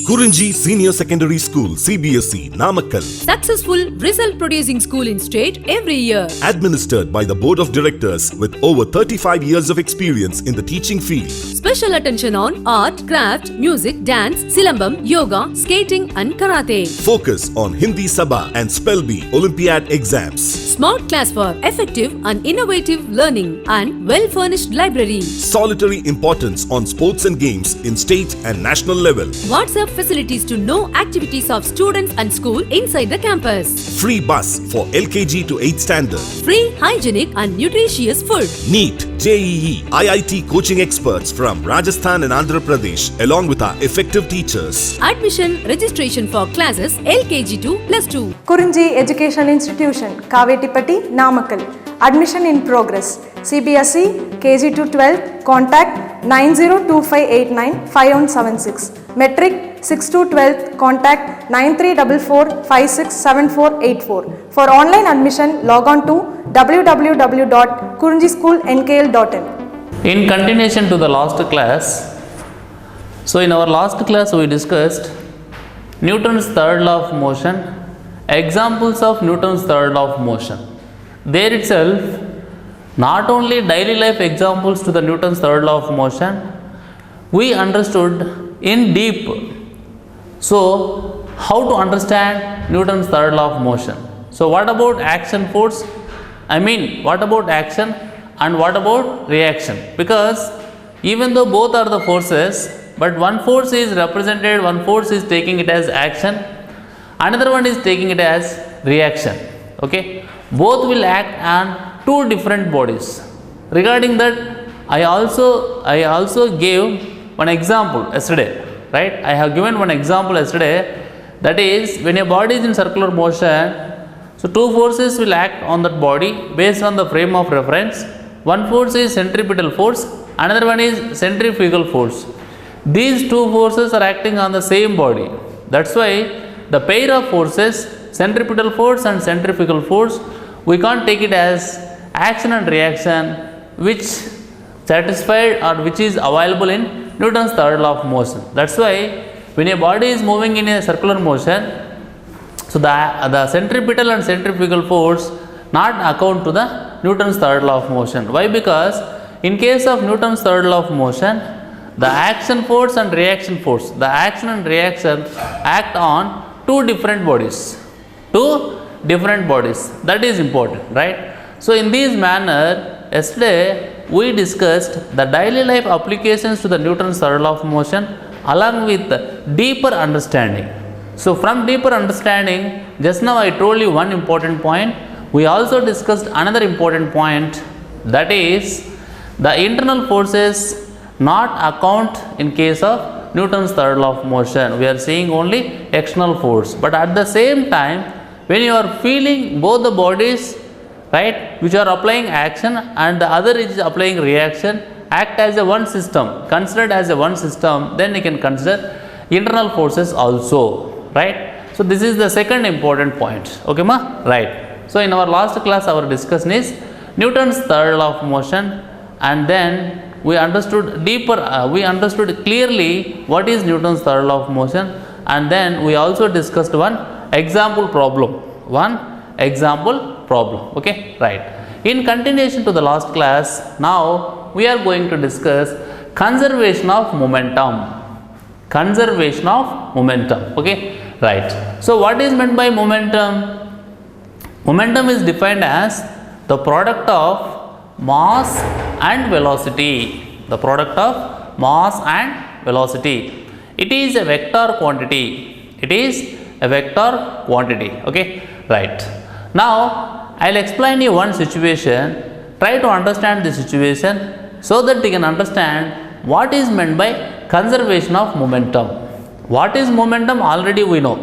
KURINJI Senior Secondary School, CBSE, Namakkal. Successful result producing school in state every year. Administered by the Board of Directors with over 35 years of experience in the teaching field. Special attention on art, craft, music, dance, silambam, yoga, skating and karate. Focus on Hindi Sabha and Spell Bee Olympiad exams. Smart class for effective and innovative learning and well-furnished library. Solitary importance on sports and games in state and national level. WhatsApp facilities to know activities of students and school inside the campus. Free bus for LKG to 8th standard. Free, hygienic and nutritious food. NEET, JEE, IIT coaching experts from Rajasthan and Andhra Pradesh along with our effective teachers. Admission registration for classes LKG to +2. KURINJI Education Institution, Kavetipatti, Namakkal. Admission in progress. CBSE, KG to 12, contact 9025895176. Metric 6 to 12, contact 9344567484. For online admission, log on to www.kurinjischoolnkl.in. In continuation to the last class, so in our last class we discussed Newton's third law of motion, examples of Newton's third law of motion. There itself, not only daily life examples to the Newton's third law of motion, we understood in deep. So, how to understand Newton's third law of motion? So, what about action force? What about action and what about reaction? Because even though both are the forces, but one force is represented, one force is taking it as action, another one is taking it as reaction. Okay, both will act on two different bodies. Regarding that, I also gave one example yesterday, right? I have given one example yesterday, that is when a body is in circular motion, so two forces will act on that body based on the frame of reference. One force is centripetal force, another one is centrifugal force. These two forces are acting on the same body. That's why the pair of forces, centripetal force and centrifugal force, we can't take it as action and reaction which satisfied or which is available in Newton's third law of motion. That's why when a body is moving in a circular motion, so the centripetal and centrifugal force not account to the Newton's third law of motion. Why? Because in case of Newton's third law of motion, the action force and reaction force, the action and reaction act on two different bodies. That is important, right? So in this manner, yesterday we discussed the daily life applications to the Newton's third law of motion along with deeper understanding. So from deeper understanding, just now I told you one important point. We also discussed another important point, that is the internal forces not account in case of Newton's third law of motion. We are seeing only external force, but at the same time, when you are feeling both the bodies, right, which are applying action and the other is applying reaction, act as a one system, considered as a one system, then you can consider internal forces also, right? So this is the second important point. Okay ma? Right. So in our last class our discussion is Newton's third law of motion, and then we understood clearly what is Newton's third law of motion, and then we also discussed one example problem. Okay, right. In continuation to the last class, now we are going to discuss conservation of momentum. Okay, right. So what is meant by momentum? Momentum is defined as the product of mass and velocity. It is a vector quantity. Okay, right. Now I will explain you one situation. Try to understand the situation so that you can understand what is meant by conservation of momentum. What is momentum? Already we know.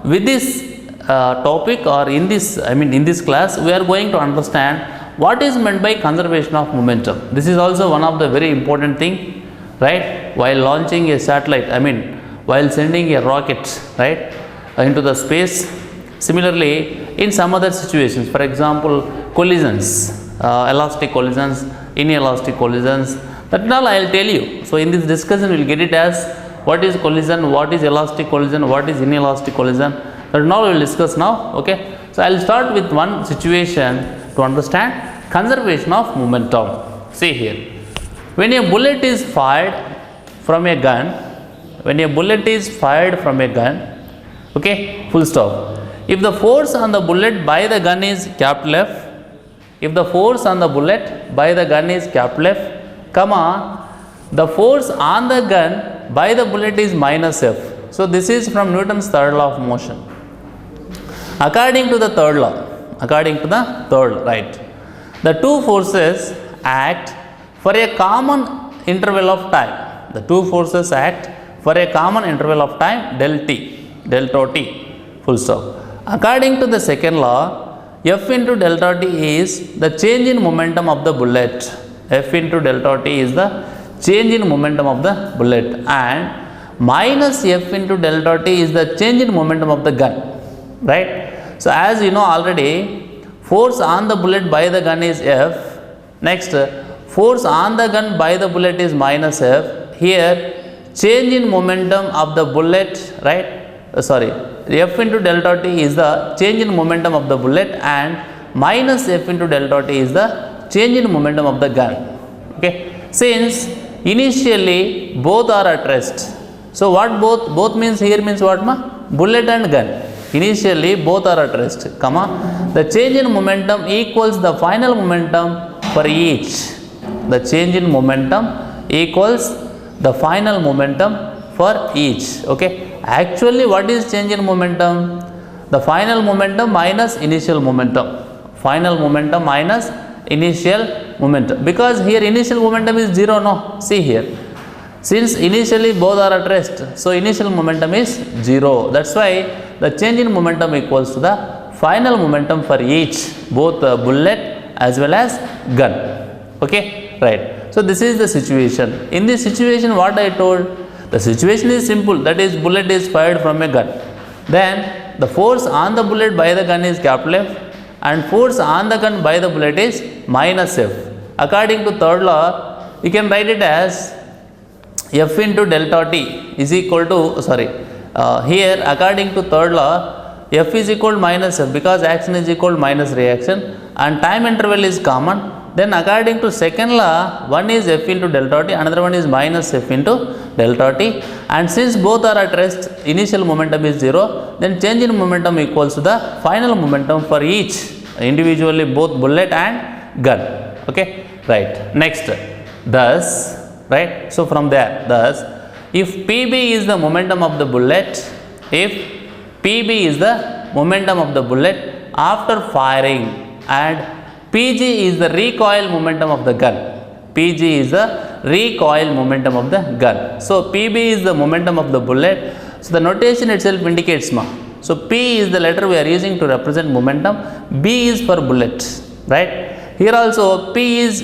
With this topic, or in this class, we are going to understand what is meant by conservation of momentum. This is also one of the very important thing, right? While launching a satellite, while sending a rocket, right, into the space. Similarly, in some other situations, for example, collisions, elastic collisions, inelastic collisions, That and all I will tell you. So in this discussion we will get it as what is collision, what is elastic collision, what is inelastic collision. That and all we will discuss now. Okay. So I will start with one situation to understand conservation of momentum. See here. When a bullet is fired from a gun, okay, full stop. If the force on the bullet by the gun is capital F, comma, the force on the gun by the bullet is minus F. So this is from Newton's third law of motion. According to the third law, right, the two forces act for a common interval of time. Delta t, full stop. According to the second law, F into delta t is the change in momentum of the bullet. And minus F into delta t is the change in momentum of the gun. Right? So as you know already, force on the bullet by the gun is F. Next, force on the gun by the bullet is minus F. Here, change in momentum of the bullet, right? F into delta t is the change in momentum of the bullet, and minus F into delta t is the change in momentum of the gun. Okay. Since initially both are at rest. So what both means here means what ma? Bullet and gun. Initially both are at rest, comma, the change in momentum equals the final momentum for each. The change in momentum equals the final momentum for each. Okay. Actually, what is change in momentum? The final momentum minus initial momentum. Because here initial momentum is 0, no? See here. Since initially both are at rest, so initial momentum is 0. That's why the change in momentum equals to the final momentum for each, both bullet as well as gun. Okay, right. So this is the situation. In this situation, what I told? The situation is simple, that is bullet is fired from a gun. Then the force on the bullet by the gun is capital F, and force on the gun by the bullet is minus F. According to third law, you can write it as F into delta t is equal to, here according to third law, F is equal to minus F because action is equal to minus reaction and time interval is common. Then according to second law, one is F into delta t, another one is minus F into delta t, and since both are at rest, initial momentum is 0, then change in momentum equals to the final momentum for each, individually both bullet and gun. Okay, right. Next, thus, right, so from there, thus, if PB is the momentum of the bullet, after firing, and PG is the recoil momentum of the gun. So PB is the momentum of the bullet. So the notation itself indicates ma. So P is the letter we are using to represent momentum. B is for bullet, right? Here also P is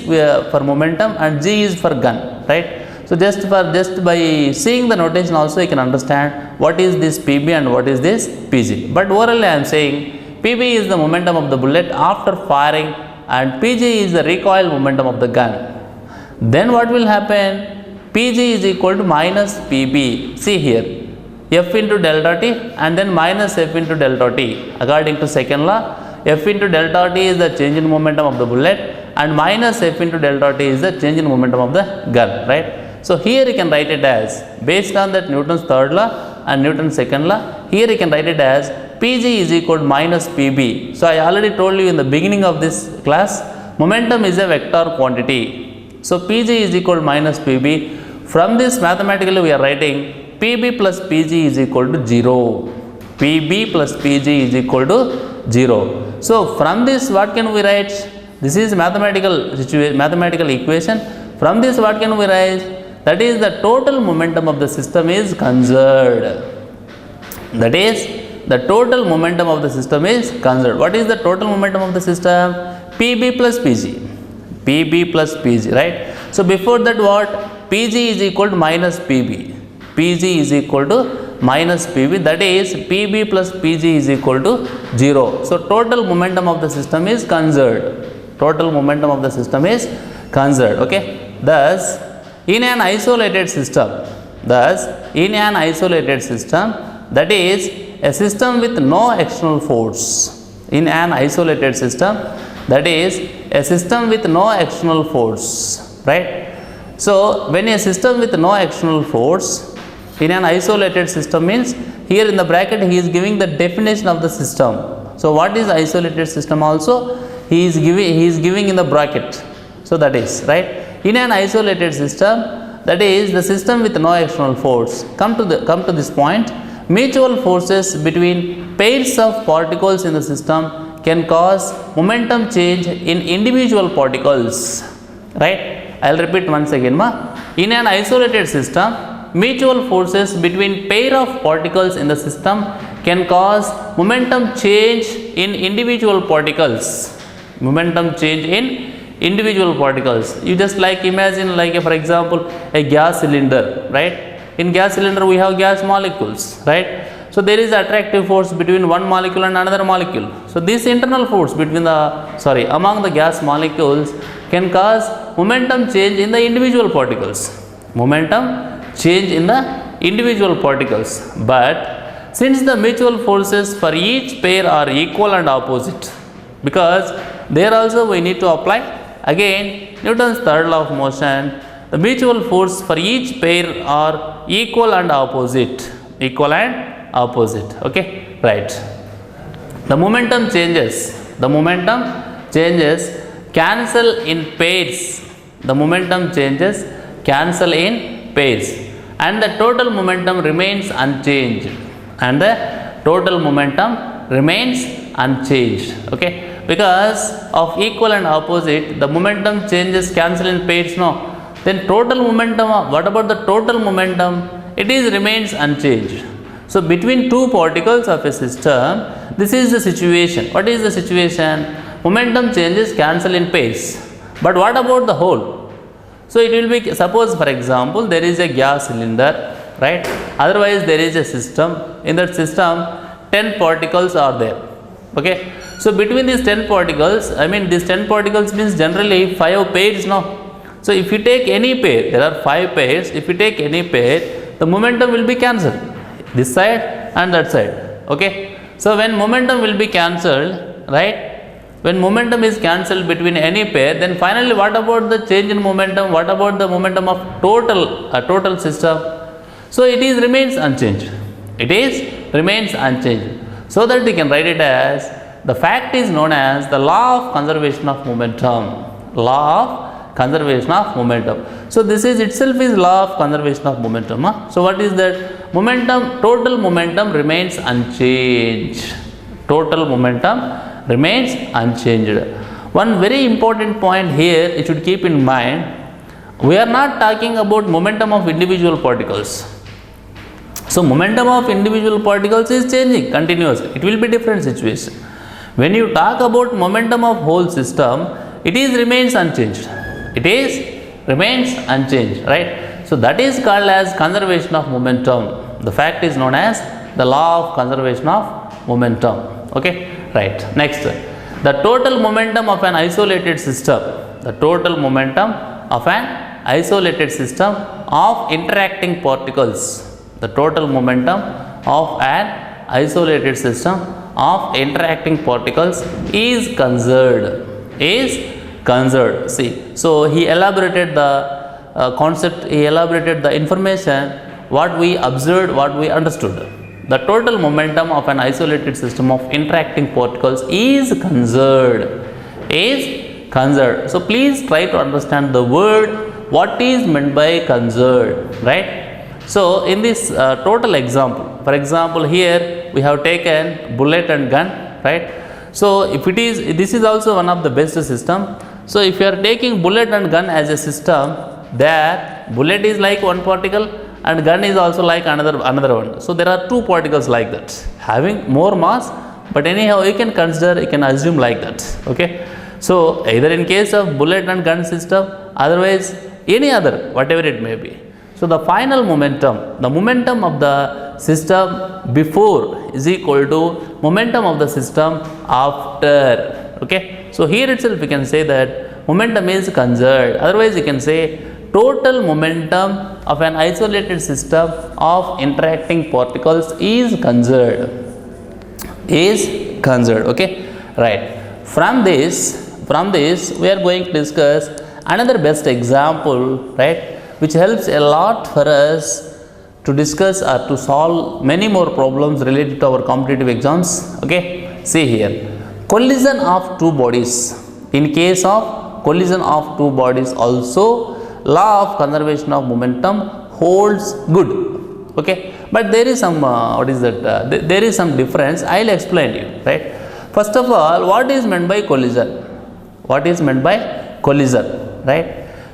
for momentum and G is for gun, right? So just by seeing the notation also you can understand what is this PB and what is this PG. But orally I am saying PB is the momentum of the bullet after firing, and PG is the recoil momentum of the gun. Then what will happen? PG is equal to minus PB. See here, F into delta t and then minus F into delta t. According to second law, F into delta t is the change in momentum of the bullet and minus F into delta t is the change in momentum of the gun, right? So here you can write it as, based on that Newton's third law and Newton's second law, here you can write it as PG is equal to minus PB. So I already told you in the beginning of this class, momentum is a vector quantity. So PG is equal to minus PB. From this mathematically we are writing PB plus PG is equal to 0. PB plus PG is equal to 0. So from this what can we write? This is mathematical equation. From this what can we write? That is the total momentum of the system is conserved. That is, the total momentum of the system is conserved. What is the total momentum of the system? PB plus PG. PB plus PG, right? So before that what? PG is equal to minus PB. PG is equal to minus PB. That is, PB plus PG is equal to 0. So total momentum of the system is conserved. Okay. Thus, in an isolated system, thus in an isolated system, that is a system with no external force, in an isolated system, that is a system with no external force, right? So when a system with no external force in an isolated system means, here in the bracket he is giving the definition of the system. So what is isolated system also he is giving in the bracket. So that is right, in an isolated system, that is the system with no external force. Come to this point. Mutual forces between pairs of particles in the system can cause momentum change in individual particles, right? I'll repeat once again, in an isolated system, mutual forces between pair of particles in the system can cause momentum change in individual particles. Momentum change in individual particles. You just like imagine, like for example a gas cylinder, right? In gas cylinder we have gas molecules, right? So there is attractive force between one molecule and another molecule. So this internal force between among the gas molecules can cause momentum change in the individual particles. Momentum change in the individual particles. But since the mutual forces for each pair are equal and opposite, because there also we need to apply again Newton's third law of motion, the mutual force for each pair are equal and opposite, okay, right? The momentum changes cancel in pairs, the momentum changes cancel in pairs, and the total momentum remains unchanged, okay? Because of equal and opposite, the momentum changes cancel in pairs, no? Then total momentum, what about the total momentum? It remains unchanged. So between two particles of a system, this is the situation. What is the situation? Momentum changes cancel in pairs. But what about the whole? So it will be, suppose for example there is a gas cylinder, right? Otherwise there is a system. In that system 10 particles are there, okay? So between these 10 particles, these 10 particles means generally 5 pairs, no? So if you take any pair, there are 5 pairs, if you take any pair, the momentum will be cancelled, this side and that side, okay? So when momentum will be cancelled, right? When momentum is cancelled between any pair, then finally what about the change in momentum? What about the momentum of total system? So it remains unchanged. So that we can write it as, the fact is known as the law of conservation of momentum. So this is itself is law of conservation of momentum. So what is that? Total momentum remains unchanged. One very important point here you should keep in mind, we are not talking about momentum of individual particles. So momentum of individual particles is changing continuously, it will be different situation. When you talk about momentum of whole system, it remains unchanged, right? So that is called as conservation of momentum. The fact is known as the law of conservation of momentum, okay, right? Next, the total momentum of an isolated system, of interacting particles, the total momentum of an isolated system of interacting particles is conserved. See, so he elaborated the concept, he elaborated the information, what we observed, what we understood. The total momentum of an isolated system of interacting particles is conserved. So please try to understand the word, what is meant by conserved, right? So in this total example, for example here we have taken bullet and gun, right? So if it is, this is also one of the best system. So if you are taking bullet and gun as a system, there bullet is like one particle and gun is also like another one. So there are two particles like that, having more mass, but anyhow you can consider, you can assume like that, okay? So either in case of bullet and gun system, otherwise any other, whatever it may be. So the final momentum, the momentum of the system before is equal to momentum of the system after, okay? So here itself we can say that momentum is conserved, otherwise you can say total momentum of an isolated system of interacting particles is conserved. Okay, right. From this we are going to discuss another best example, right, which helps a lot for us to discuss or to solve many more problems related to our competitive exams. Okay, see here, collision of two bodies. In case of collision of two bodies also, law of conservation of momentum holds good. Okay, but there is some there is some difference. I will explain to you, right. First of all, what is meant by collision? What is meant by collision, right?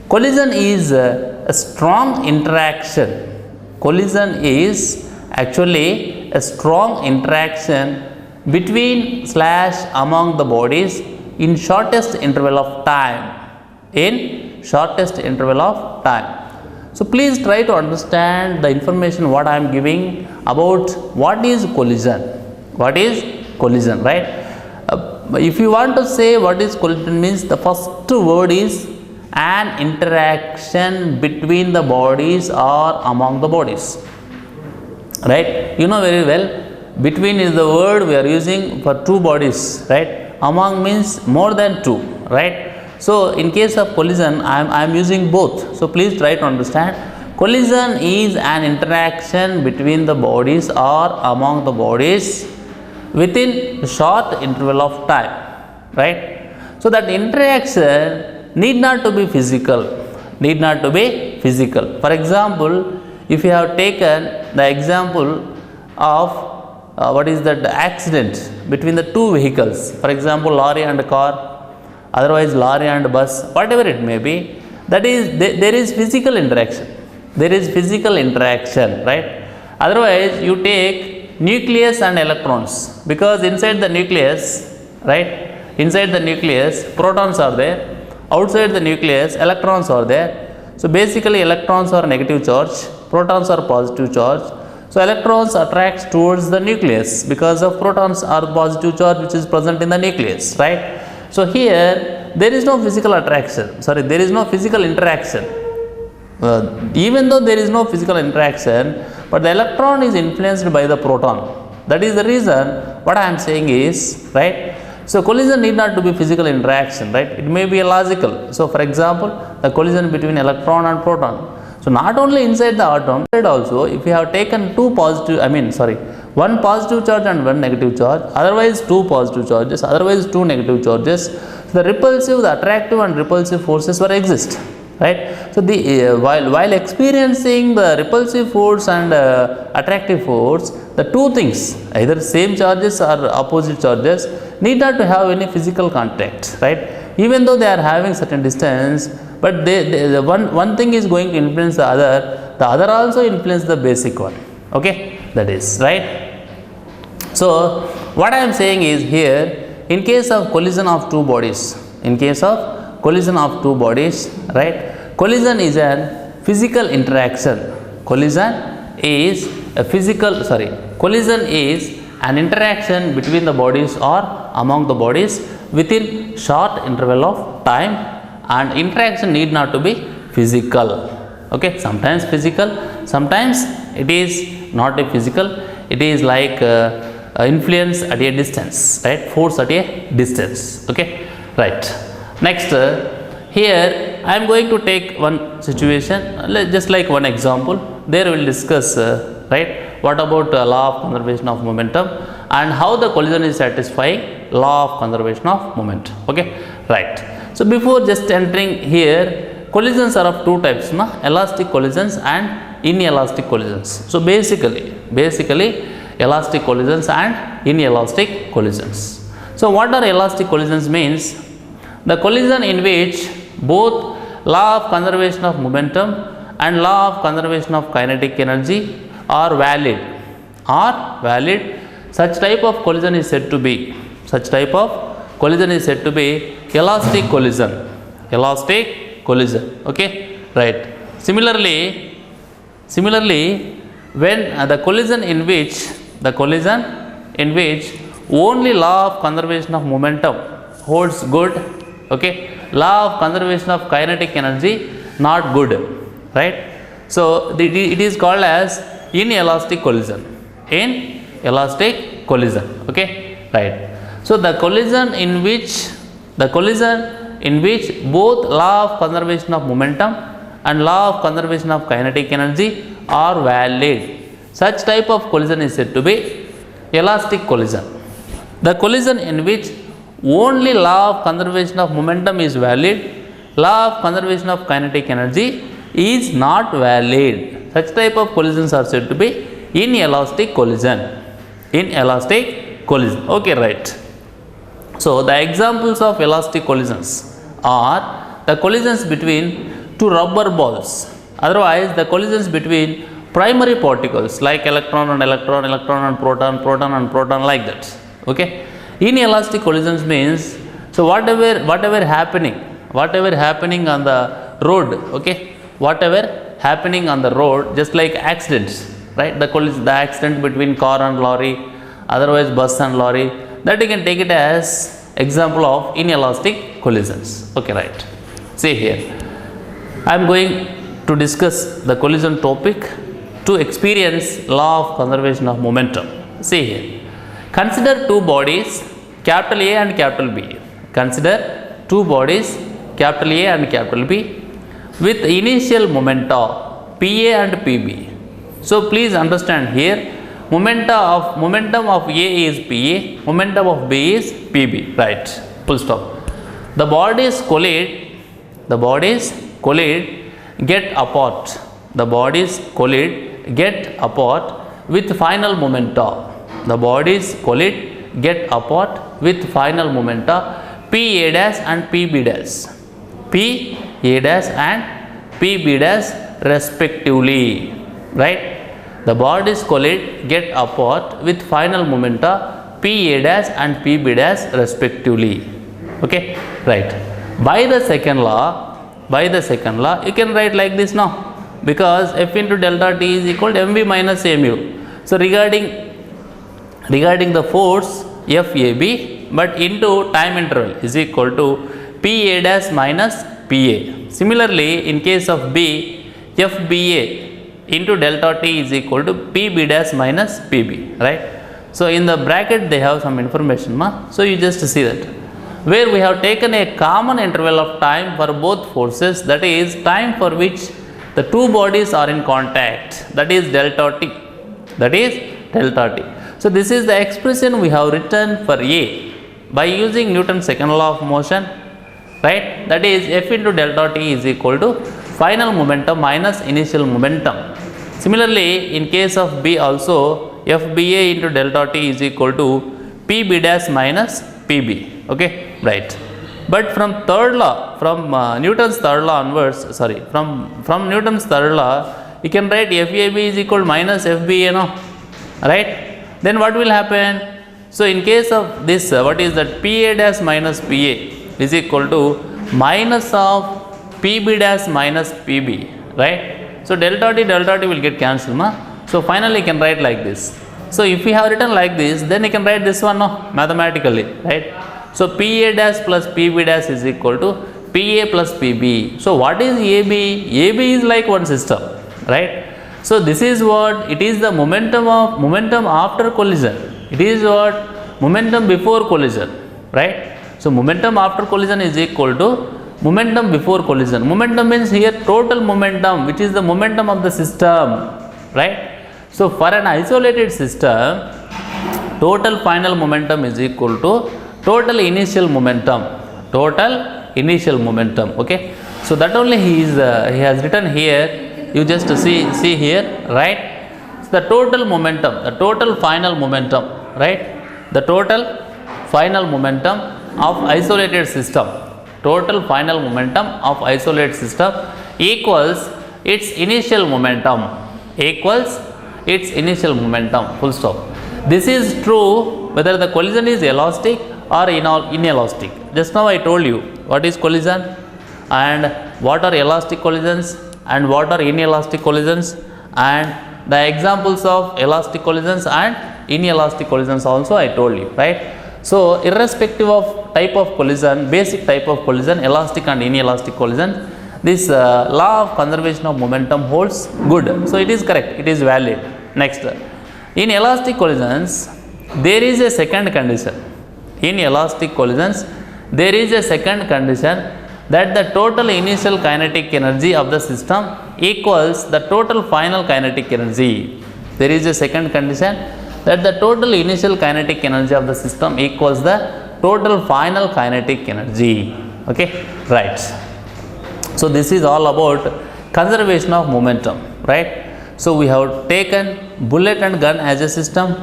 Collision is a strong interaction. Collision is actually a strong interaction between / among the bodies in shortest interval of time. So please try to understand the information what I am giving about what is collision. What is collision, right? If you want to say what is collision, means the first word is an interaction between the bodies or among the bodies, right? You know very well, between is the word we are using for two bodies, right? Among means more than two, right? So in case of collision, I am using both. So please try to understand. Collision is an interaction between the bodies or among the bodies within a short interval of time, right? So that interaction need not to be physical. For example, if you have taken the example of accident between the two vehicles, for example lorry and car, otherwise lorry and bus, whatever it may be, that is there is physical interaction. Right? Otherwise you take nucleus and electrons, because inside the nucleus, right, protons are there, outside the nucleus electrons are there. So basically electrons are negative charge, protons are positive charge. So electrons attracts towards the nucleus because of protons are positive charge which is present in the nucleus, right? So here there is no physical interaction. Even though there is no physical interaction, but the electron is influenced by the proton. That is the reason what I am saying is, right. So collision need not to be physical interaction, right? It may be a logical. So for example, the collision between electron and proton. So not only inside the atom, but also if you have taken one positive charge and one negative charge, otherwise two positive charges, otherwise two negative charges, the repulsive, the attractive and repulsive forces will exist, right? So the while experiencing the repulsive force and attractive force, the two things, either same charges or opposite charges, need not to have any physical contact, right? Even though they are having certain distance, but one thing is going to influence the other also influence the basic one. Okay, that is right. So what I am saying is here, in case of collision of two bodies, right, collision is an physical interaction. Collision is an interaction between the bodies or among the bodies within short interval of time, and interaction need not to be physical. Okay, sometimes physical, sometimes it is not a physical, it is like influence at a distance, right, force at a distance. Okay, right. Next, here I am going to take one situation, just like one example. There we will discuss right, what about law of conservation of momentum and how the collision is satisfying law of conservation of momentum. Okay, right. So before just entering here, collisions are of two types, elastic collisions and inelastic collisions. So basically elastic collisions and inelastic collisions. So what are elastic collisions means? The collision in which both law of conservation of momentum and law of conservation of kinetic energy are valid. Such type of collision is said to be elastic collision. Okay, right. Similarly, when the collision in which only law of conservation of momentum holds good, okay, law of conservation of kinetic energy not good, right? So it is called as inelastic collision. Inelastic collision. Okay, right. So the collision in which both law of conservation of momentum and law of conservation of kinetic energy are valid. Such type of collision is said to be elastic collision. The collision in which only law of conservation of momentum is valid, law of conservation of kinetic energy is not valid. Such type of collisions are said to be inelastic collision. Inelastic collision. Okay, right. So the examples of elastic collisions are the collisions between two rubber balls, otherwise the collisions between primary particles like electron and electron, electron and proton, proton and proton, like that. Okay. Inelastic collisions means, so whatever happening on the road, okay, whatever happening on the road, just like accidents, right? The accident between car and lorry, otherwise bus and lorry, that you can take it as example of inelastic collisions. Okay, right. See here, I am going to discuss the collision topic to experience law of conservation of momentum. See here, consider two bodies, capital A and capital B. Consider two bodies, capital A and capital B, with initial momenta PA and PB. So please understand here, momentum of A is PA, momentum of B is PB, right? Full stop. The bodies collide, get apart. The bodies collide, get apart with final momenta. The bodies collide, get apart with final momenta PA dash and PB dash. PA dash and PB dash respectively, right? The bodies collide, get apart with final momenta PA dash and PB dash respectively. Okay, right. By the second law, you can write like this now, because F into delta T is equal to mv minus mu. So regarding the force FAB, but into time interval is equal to PA dash minus PA. Similarly, in case of B, FBA into delta T is equal to PB dash minus PB, right? So in the bracket they have some information, so you just see that, where we have taken a common interval of time for both forces, that is time for which the two bodies are in contact, that is delta T. So this is the expression we have written for A by using Newton's second law of motion, right? That is F into delta T is equal to final momentum minus initial momentum. Similarly, in case of B also, FBA into delta T is equal to PB dash minus PB. Okay, right. But from third law, from Newton's third law onwards, from Newton's third law, you can write FAB is equal to minus FBA, no? Right? Then what will happen? So in case of this, what is that? PA dash minus PA is equal to minus of PB dash minus PB, right? So delta T will get cancelled, so finally you can write like this. So if we have written like this, then you can write this one, no, mathematically, right? So PA dash plus PB dash is equal to PA plus PB. So what is AB? AB is like one system, right? So this is what it is, the momentum after collision. It is what momentum before collision, right? So momentum after collision is equal to momentum before collision. Momentum means here total momentum, which is the momentum of the system, right? So for an isolated system, total final momentum is equal to total initial momentum. Okay? So that only he has written here. You just see here, right? So the total momentum, the total final momentum, right? The total final momentum of isolated system. Total final momentum of isolated system equals its initial momentum. Full stop. This is true whether the collision is elastic or inelastic. Just now I told you what is collision and what are elastic collisions and what are inelastic collisions, and the examples of elastic collisions and inelastic collisions also I told you, right? So irrespective of type of collision, basic type of collision, elastic and inelastic collision, this law of conservation of momentum holds good. So it is correct, it is valid. Next, in elastic collisions there is a second condition. In elastic collisions there is a second condition, that the total initial kinetic energy of the system equals the total final kinetic energy. There is a second condition, that the total initial kinetic energy of the system equals the total final kinetic energy. Okay, right. So this is all about conservation of momentum, right? So we have taken bullet and gun as a system,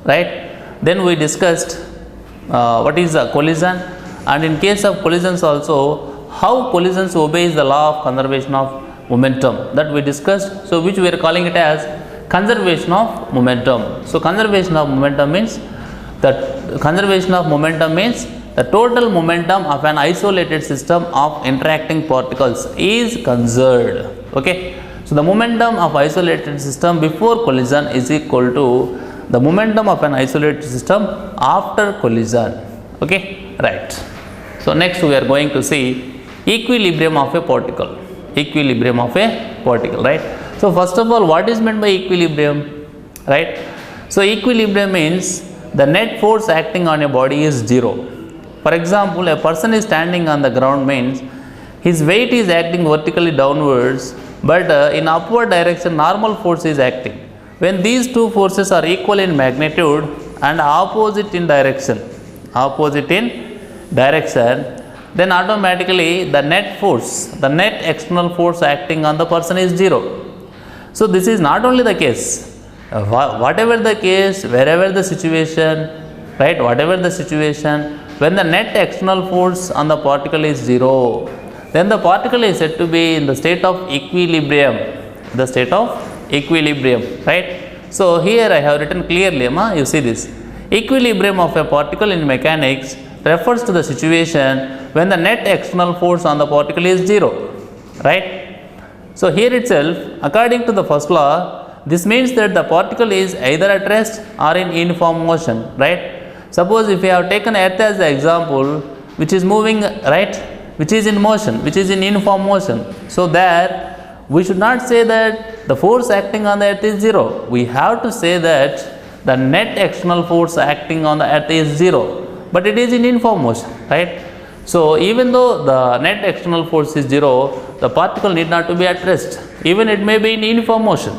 right? Then we discussed what is a collision, and in case of collisions also, how collisions obeys the law of conservation of momentum, that we discussed. So which we are calling it as conservation of momentum. So conservation of momentum means the total momentum of an isolated system of interacting particles is conserved. Okay, so the momentum of isolated system before collision is equal to the momentum of an isolated system after collision. Okay, right. So next we are going to see equilibrium of a particle. Equilibrium of a particle, right? So first of all, what is meant by equilibrium, right? So equilibrium means the net force acting on a body is zero. For example, a person is standing on the ground means his weight is acting vertically downwards, but in upward direction normal force is acting. When these two forces are equal in magnitude and opposite in direction, then automatically the net force, the net external force acting on the person is zero. So this is not only the case, whatever the case, wherever the situation, right, whatever the situation, when the net external force on the particle is zero, then the particle is said to be in the state of equilibrium, the state of equilibrium, right? So here I have written clearly, you see this, equilibrium of a particle in mechanics refers to the situation when the net external force on the particle is zero, right? So here itself, according to the first law, this means that the particle is either at rest or in uniform motion, right? Suppose if we have taken earth as the example, which is moving, right, which is in motion, which is in uniform motion, so there we should not say that the force acting on the earth is zero. We have to say that the net external force acting on the earth is zero, but it is in uniform motion, right? So even though the net external force is zero, the particle need not to be at rest, even it may be in uniform motion,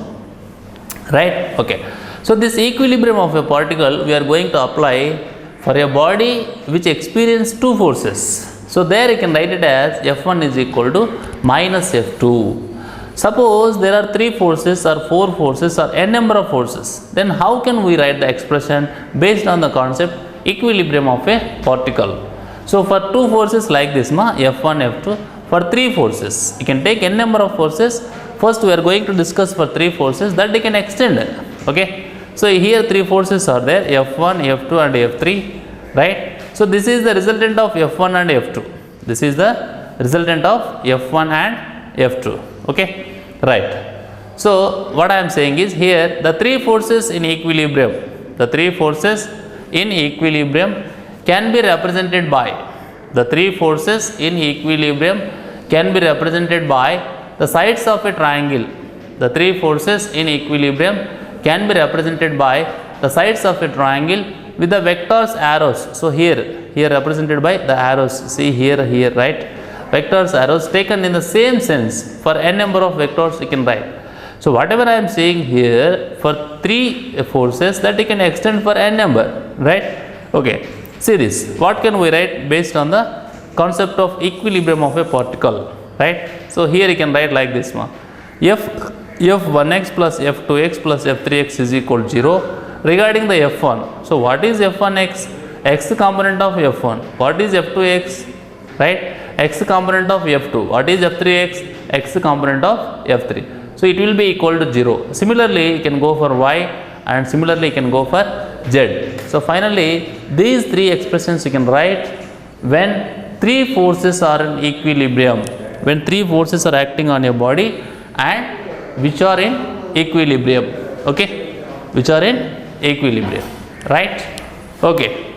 right? Okay, so this equilibrium of a particle we are going to apply for a body which experiences two forces. So there you can write it as F1 is equal to minus F2. Suppose there are three forces or four forces or n number of forces, then how can we write the expression based on the concept equilibrium of a particle? So for two forces like this, F1, F2, for three forces, you can take n number of forces. First we are going to discuss for three forces that they can extend, okay? So here three forces are there, F1, F2 and F3, right? So this is the resultant of F1 and F2. This is the resultant of F1 and F2, okay, right? So what I am saying is here the three forces in equilibrium, the three forces in equilibrium can be represented by, the three forces in equilibrium can be represented by the sides of a triangle. The three forces in equilibrium can be represented by the sides of a triangle with the vectors arrows. So here represented by the arrows, see here, right? Vectors arrows taken in the same sense for n number of vectors you can write. So whatever I am saying here for three forces that you can extend for n number, right? Okay, see this, what can we write based on the concept of equilibrium of a particle, right? So here you can write like this, F1x plus F2x plus F3x is equal to 0 regarding the F1. So what is F1x? X component of F1. What is F2x? Right? X component of F2. What is F3x? X component of F3. So it will be equal to 0. Similarly, you can go for Y, and similarly you can go for Z. So finally, these three expressions you can write when three forces are in equilibrium, when three forces are acting on your body and which are in equilibrium, okay, which are in equilibrium, right? Okay.